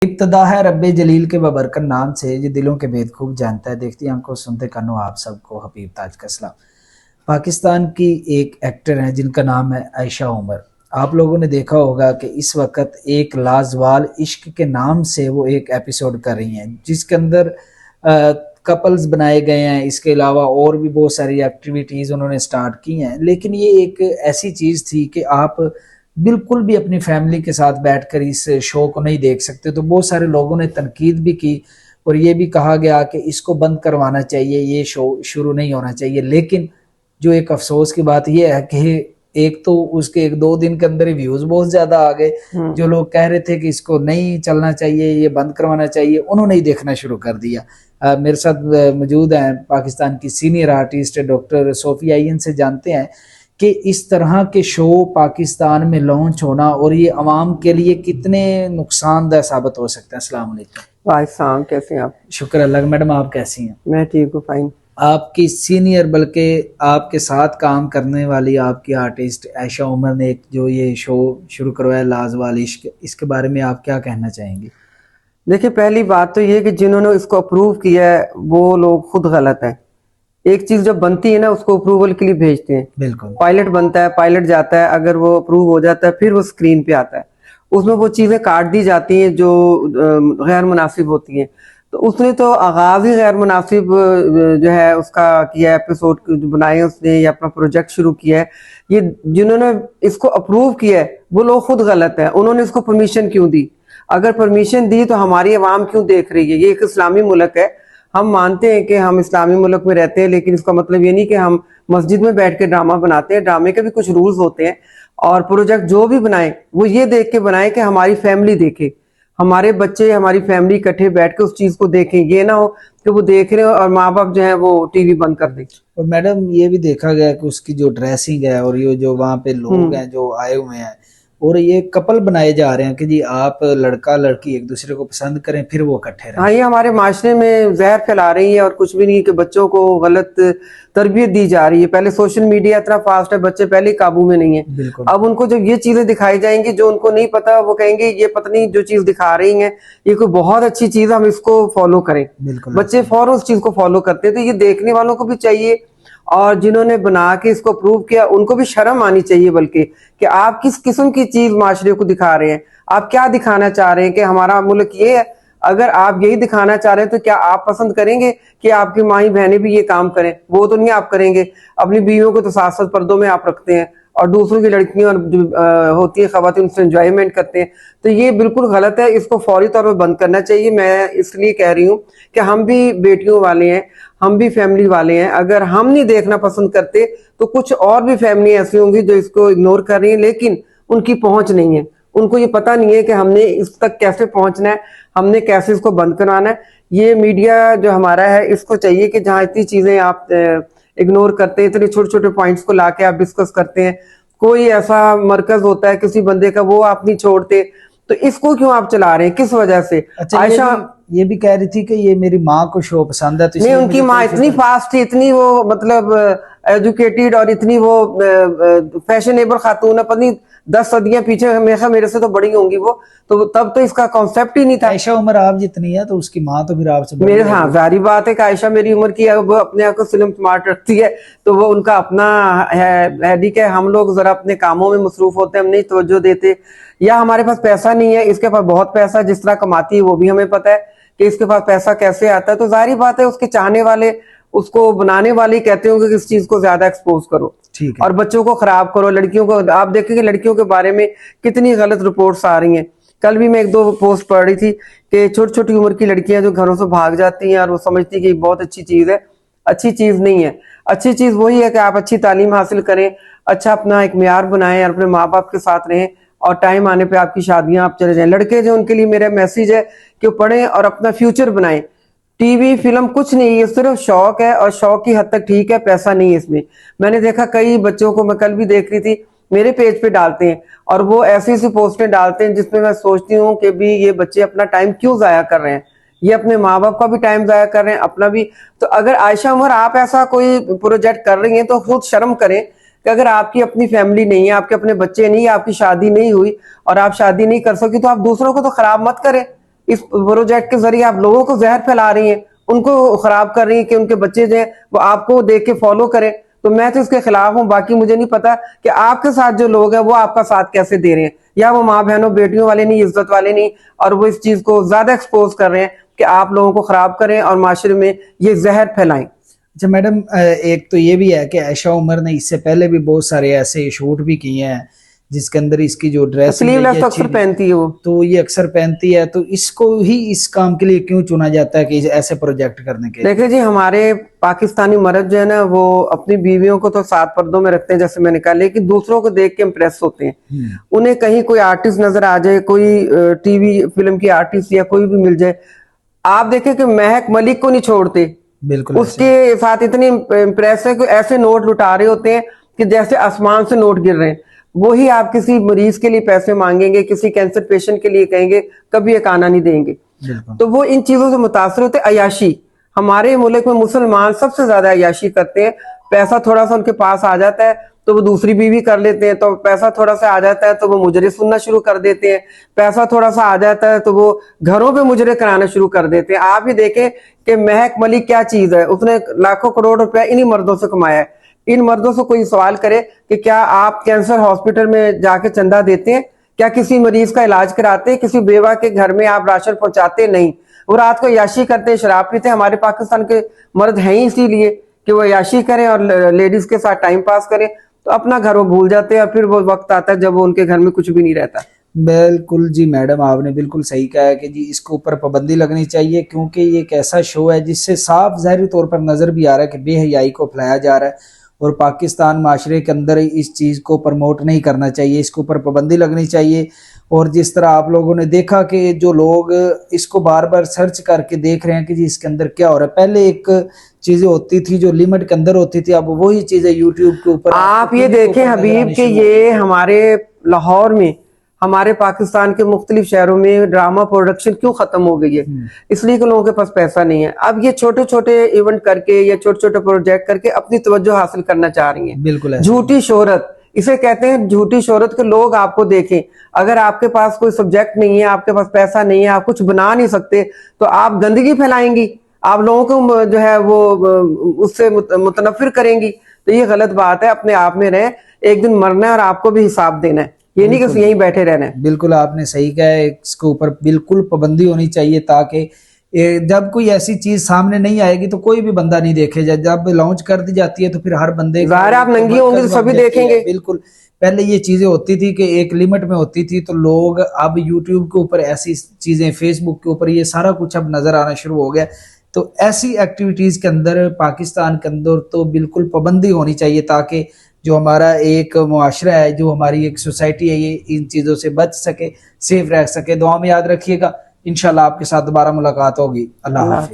इब्तदा है रब्बे जलील के बबरकत नाम से, जो दिलों के भेद खूब जानता है। देखती आंखों सुनते कानों आप सबको हबीब ताज का सलाम। पाकिस्तान की एक एक्टर हैं जिनका नाम है आयशा उमर। आप लोगों ने देखा होगा कि इस वक्त एक लाजवाल इश्क के नाम से वो एक एपिसोड कर रही हैं, जिसके अंदर कपल्स बनाए गए हैं। इसके अलावा और भी बहुत सारी एक्टिविटीज़ उन्होंने स्टार्ट की हैं, लेकिन ये एक ऐसी चीज़ थी कि आप बिल्कुल भी अपनी फैमिली के साथ बैठकर इस शो को नहीं देख सकते। तो बहुत सारे लोगों ने तनकीद भी की और ये भी कहा गया कि इसको बंद करवाना चाहिए, ये शो शुरू नहीं होना चाहिए। लेकिन जो एक अफसोस की बात यह है कि एक तो उसके एक दो दिन के अंदर ही व्यूज बहुत ज्यादा आ गए। जो लोग कह रहे थे कि इसको नहीं चलना चाहिए, ये बंद करवाना चाहिए, उन्होंने ही देखना शुरू कर दिया। मेरे साथ मौजूद हैं पाकिस्तान की सीनियर आर्टिस्ट डॉक्टर सोफिया। इनसे जानते हैं कि इस तरह के शो पाकिस्तान में लॉन्च होना और ये अवाम के लिए कितने नुकसानदेह साबित हो सकते हैं। अस्सलाम वालेकुम। भाई साहब कैसे हैं आप? शुक्र अल्लाह। मैडम आप कैसी हैं? मैं ठीक हूँ, फाइन। आपकी सीनियर बल्कि आपके साथ काम करने वाली आपकी आर्टिस्ट आयशा उमर ने एक जो ये शो शुरू करवाया लाजवाल इश्क, इसके बारे में आप क्या कहना चाहेंगे? देखिए, पहली बात तो ये कि जिन्होंने इसको अप्रूव किया है वो लोग खुद गलत हैं। एक चीज जब बनती है ना, उसको अप्रूवल के लिए भेजते हैं। बिल्कुल। पायलट बनता है, पायलट जाता है, अगर वो अप्रूव हो जाता है फिर वो स्क्रीन पे आता है। उसमें वो चीजें काट दी जाती हैं जो गैर मुनासिब होती हैं। तो उसने तो आगाज ही गैर मुनासिब जो है उसका किया, एपिसोड जो बनाए उसने या अपना प्रोजेक्ट शुरू किया है। ये जिन्होंने इसको अप्रूव किया है वो लोग खुद गलत है। उन्होंने इसको परमिशन क्यों दी? अगर परमिशन दी तो हमारी आवाम क्यों देख रही है? ये एक इस्लामी मुल्क है, हम मानते हैं कि हम इस्लामी मुल्क में रहते हैं, लेकिन इसका मतलब ये नहीं कि हम मस्जिद में बैठ के ड्रामा बनाते हैं। ड्रामे के भी कुछ रूल्स होते हैं और प्रोजेक्ट जो भी बनाए वो ये देख के बनाए कि हमारी फैमिली देखे, हमारे बच्चे, हमारी फैमिली इकट्ठे बैठ के उस चीज को देखें। ये ना हो कि वो देख रहे हो और माँ बाप जो है वो टीवी बंद कर दें। और मैडम ये भी देखा गया कि उसकी जो ड्रेसिंग है और ये जो वहाँ पे लोग हैं जो आए हुए हैं और ये कपल बनाए जा रहे हैं कि जी आप लड़का लड़की एक दूसरे को पसंद करें फिर वो इकट्ठे रहें। हाँ, ये हमारे माशरे में जहर फैला रही है और कुछ भी नहीं कि बच्चों को गलत तरबियत दी जा रही है। पहले सोशल मीडिया इतना फास्ट है, बच्चे पहले ही काबू में नहीं है। बिल्कुल। अब उनको जब ये चीजें दिखाई जाएंगी जो उनको नहीं पता, वो कहेंगे ये पत्नी जो चीज दिखा रही है ये कोई बहुत अच्छी चीज, हम इसको फॉलो करें। बिल्कुल। बच्चे फौरन उस चीज को फॉलो करते हैं। तो ये देखने वालों को भी चाहिए और जिन्होंने बना के इसको अप्रूव किया उनको भी शर्म आनी चाहिए, बल्कि कि आप किस किस्म की चीज माशरे को दिखा रहे हैं। आप क्या दिखाना चाह रहे हैं कि हमारा मुल्क ये है? अगर आप यही दिखाना चाह रहे हैं तो क्या आप पसंद करेंगे कि आपकी माई बहनें भी ये काम करें? वो तो नहीं आप करेंगे। अपनी बीवियों को तो साथ साथ पर्दों में आप रखते हैं और दूसरों की लड़कियां जो होती है खवातीन उनसे एंजॉयमेंट करते हैं। तो ये बिल्कुल गलत है, इसको फौरी तौर पर बंद करना चाहिए। मैं इसलिए कह रही हूँ कि हम भी बेटियों वाले हैं, हम भी फैमिली वाले हैं। अगर हम नहीं देखना पसंद करते तो कुछ और भी फैमिली ऐसी होंगी जो इसको इग्नोर कर रही है, लेकिन उनकी पहुंच नहीं है। उनको ये पता नहीं है कि हमने इस तक कैसे पहुंचना है, हमने कैसे इसको बंद करवाना है। ये मीडिया जो हमारा है इसको चाहिए कि जहाँ इतनी चीजें आप इग्नोर करते हैं, इतने छोटे छोटे पॉइंट्स को लाके आप डिस्कस करते हैं, कोई ऐसा मरकज होता है किसी बंदे का वो आप नहीं छोड़ते, तो इसको क्यों आप चला रहे हैं? किस वजह से? अच्छा, आयशा ये भी कह रही थी कि ये मेरी माँ को शो पसंद है तो नहीं, उनकी माँ इतनी फास्ट थी, इतनी वो मतलब एजुकेटेड और इतनी वो फैशनेबल खातून है, पत्नी 10 सदियां पीछे हमेशा मेरे से तो बड़ी होंगी वो। तो तब तो इसका कॉन्सेप्ट ही नहीं था। आयशा उमर आप जितनी है तो उसकी माँ तो फिर आपसे मेरे, हाँ जारी बात है कि आयशा मेरी उम्र की है, वो अपने आप को फिल्म स्मार्ट रखती है तो वो उनका अपना हैडिक है। हम लोग जरा अपने कामों में मसरूफ होते हैं, हम नहीं तवज्जो देते, या हमारे पास पैसा नहीं है। इसके पास बहुत पैसा, जिस तरह कमाती है वो भी हमें पता है कि इसके पास पैसा कैसे आता है। तो जारी बात है उसके चाहने वाले, उसको बनाने वाले कहते होंगे कि इस चीज को ज्यादा एक्सपोज करो और बच्चों को खराब करो। लड़कियों को आप देखेंगे, लड़कियों के बारे में कितनी गलत रिपोर्ट्स आ रही हैं। कल भी मैं एक दो पोस्ट पढ़ रही थी कि छोटी छोटी उम्र की लड़कियां जो घरों से भाग जाती हैं और वो समझती कि बहुत अच्छी चीज है। अच्छी चीज नहीं है। अच्छी चीज वही है कि आप अच्छी तालीम हासिल करें, अच्छा अपना एक मियार बनाएं और अपने माँ बाप के साथ रहें और टाइम आने पे आपकी शादियां आप चले जाएं। लड़के जो, उनके लिए मेरा मैसेज है कि वो पढ़ें और अपना फ्यूचर बनाएं। टीवी फिल्म कुछ नहीं, ये सिर्फ शौक है और शौक की हद तक ठीक है, पैसा नहीं है इसमें। मैंने देखा कई बच्चों को, मैं कल भी देख रही थी, मेरे पेज पे डालते हैं और वो ऐसी ऐसी पोस्टें डालते हैं जिसमें मैं सोचती हूँ कि भी ये बच्चे अपना टाइम क्यों जाया कर रहे हैं? ये अपने माँ बाप का भी टाइम जाया कर रहे हैं, अपना भी। तो अगर आयशा उमर आप ऐसा कोई प्रोजेक्ट कर रही हैं तो खुद शर्म करें कि अगर आपकी अपनी फैमिली नहीं है, आपके अपने बच्चे नहीं, आपकी शादी नहीं हुई और आप शादी नहीं कर सकी तो आप दूसरों को तो खराब मत करें। इस प्रोजेक्ट के जरिए आप लोगों को जहर फैला रही हैं, उनको खराब कर रही हैं कि उनके बच्चे जो हैं वो आपको देख के फॉलो करें। तो मैं तो इसके खिलाफ हूं। बाकी मुझे नहीं पता कि आपके साथ जो लोग हैं वो आपका साथ कैसे दे रहे हैं, या वो माँ बहनों बेटियों वाले नहीं, इज्जत वाले नहीं, और वो इस चीज को ज्यादा एक्सपोज कर रहे हैं कि आप लोगों को खराब करें और माशरे में ये जहर फैलाएं। अच्छा मैडम, एक तो ये भी है कि आयशा उमर ने इससे पहले भी बहुत सारे ऐसे शूट भी किए हैं जिसके अंदर इसकी जो ड्रेस स्लीवलेस तो अक्सर पहनती है वो, तो ये अक्सर पहनती है, तो इसको ही इस काम के लिए क्यों चुना जाता है कि ऐसे प्रोजेक्ट करने के लिए? देखिए जी, हमारे पाकिस्तानी मर्द जो है ना वो अपनी बीवियों को तो 7 पर्दों में रखते हैं जैसे मैंने कहा, लेकिन दूसरों को देख के इम्प्रेस होते हैं। उन्हें कहीं कोई आर्टिस्ट नजर आ जाए, कोई टीवी फिल्म की आर्टिस्ट या कोई भी मिल जाए, आप देखें कि महक मलिक को नहीं छोड़ते, बिल्कुल उसके साथ इतने इम्प्रेस है कि ऐसे नोट लुटा रहे होते हैं कि जैसे आसमान से नोट गिर रहे हैं। वही आप किसी मरीज के लिए पैसे मांगेंगे, किसी कैंसर पेशेंट के लिए कहेंगे, कभी एक आना नहीं देंगे। तो वो इन चीजों से मुतासर होते। अयाशी, हमारे मुल्क में मुसलमान सबसे ज्यादा अयाशी करते हैं। पैसा थोड़ा सा उनके पास आ जाता है तो वो दूसरी बीवी कर लेते हैं, तो पैसा थोड़ा सा आ जाता है तो वो मुजरे सुनना शुरू कर देते हैं, पैसा थोड़ा सा आ जाता है तो वो घरों पे मुजरे कराना शुरू कर देते हैं। आप ही देखें कि महक मलिक क्या चीज है, उसने लाखों करोड़ रुपया इन्हीं मर्दों से कमाया है। इन मर्दों से कोई सवाल करे कि क्या आप कैंसर हॉस्पिटल में जाके चंदा देते हैं, क्या किसी मरीज का इलाज कराते हैं, किसी बेवा के घर में आप राशन पहुंचाते? नहीं। वो रात को याशी करते, शराब पीते। हमारे पाकिस्तान के मर्द हैं ही इसीलिए कि वो याशी करें और लेडीज के साथ टाइम पास करें, तो अपना घर वो भूल जाते हैं और फिर वो वक्त आता है जब वो उनके घर में कुछ भी नहीं रहता। बिल्कुल जी मैडम, आपने बिल्कुल सही कहा है कि जी इसके ऊपर पाबंदी लगनी चाहिए, क्योंकि ये एक ऐसा शो है जिससे साफ ज़ाहिरी तौर पर नज़र भी आ रहा है कि बेहयाई को फैलाया जा रहा है, और पाकिस्तान माशरे के अंदर इस चीज़ को प्रमोट नहीं करना चाहिए, इसके ऊपर पाबंदी लगनी चाहिए। और जिस तरह आप लोगों ने देखा कि जो लोग इसको बार बार सर्च करके देख रहे हैं कि जी इसके अंदर क्या हो रहा है, पहले एक चीज़ें होती थी जो लिमिट के अंदर होती थी, अब वही चीज़ें यूट्यूब के ऊपर आप ये देखें हबीब कि ये हमारे लाहौर में, हमारे पाकिस्तान के मुख्तलिफ शहरों में ड्रामा प्रोडक्शन क्यों खत्म हो गई है? इसलिए कि लोगों के पास पैसा नहीं है। अब ये छोटे छोटे इवेंट करके या छोटे छोटे प्रोजेक्ट करके अपनी तवज्जो हासिल करना चाह रही हैं। बिल्कुल झूठी शोहरत, इसे कहते हैं झूठी शोहरत, के लोग आपको देखें। अगर आपके पास कोई सब्जेक्ट नहीं है, आपके पास पैसा नहीं है, आप कुछ बना नहीं सकते, तो आप गंदगी फैलाएंगी, आप लोगों को जो है वो उससे मुतनफिर करेंगी। तो ये गलत बात है। अपने आप में रहे, एक दिन मरना है और आपको भी हिसाब देना है, ये नहीं कि यहीं बैठे रहना है। बिल्कुल आपने सही कहा है, इसके ऊपर बिल्कुल पाबंदी होनी चाहिए, ताकि जब कोई ऐसी चीज सामने नहीं आएगी तो कोई भी बंदा नहीं देखेगा। जब लॉन्च कर दी जाती है तो फिर हर बंदे, ज़ाहिर आप नंगी होंगी तो सभी देखेंगे। बिल्कुल, पहले ये चीजें होती थी कि एक लिमिट में होती थी, तो लोग अब यूट्यूब के ऊपर ऐसी चीजें, फेसबुक के ऊपर ये सारा कुछ अब नजर आना शुरू हो गया। तो ऐसी एक्टिविटीज के अंदर पाकिस्तान के अंदर तो बिल्कुल पाबंदी होनी चाहिए, ताकि जो हमारा एक मुआशरा है, जो हमारी एक सोसाइटी है, ये इन चीज़ों से बच सके, सेफ रह सके। दुआ में याद रखिएगा। इंशाल्लाह आपके साथ दोबारा मुलाकात होगी। अल्लाह हाफ़िज़।